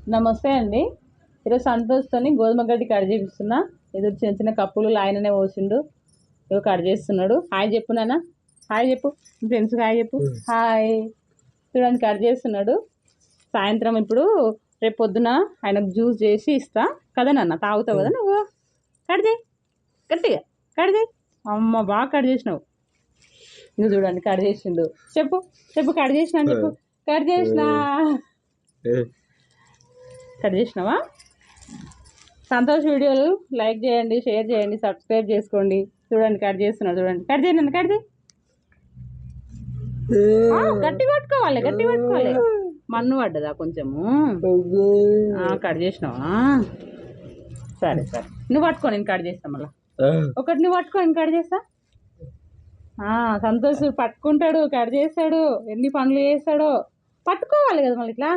నమస్తే అండి. ఈరోజు సంతోష్తోని గోధుమ గడ్డి కట్ చేపిస్తున్నా. ఎదురు చిన్న చిన్న కప్పులు ఆయననే పోసిండు. ఇవి కట్ చేస్తున్నాడు. హాయ్ చెప్పు నాన్న, హాయ్ చెప్పు, ఫ్రెండ్స్కి హాయ్ చెప్పు. హాయ్. చూడండి కట్ చేస్తున్నాడు. సాయంత్రం ఇప్పుడు రేపు పొద్దున ఆయనకు జ్యూస్ చేసి ఇస్తా కదా నాన్న, తాగుతావు కదా నువ్వు. కట్ చేయి, గట్టిగా కట్ చేయి. అమ్మ బాగా కట్ చేసినావు. నువ్వు చూడండి కట్ చేసిండు. చెప్పు చెప్పు, కట్ చేసినా అని చెప్పు. కట్ చేసినా. కట్ చేసినావా? సంతోష్ వీడియోలు లైక్ చేయండి, షేర్ చేయండి, సబ్స్క్రైబ్ చేసుకోండి. చూడండి కట్ చేస్తున్నాడు. చూడండి కట్ చేయండి, కట్ చేయి. గట్టి పట్టుకోవాలి, గట్టి పట్టుకోవాలి. మన్ను పడ్డదా కొంచెము? కట్ చేసినావా? సరే సరే, నువ్వు పట్టుకో, నేను కట్ చేస్తా. మళ్ళీ ఒకటి నువ్వు పట్టుకో, నేను కట్ చేస్తా. సంతోష్ పట్టుకుంటాడు, కట్ చేస్తాడు, ఎన్ని పనులు చేస్తాడో. పట్టుకోవాలి కదా మళ్ళీ ఇట్లా.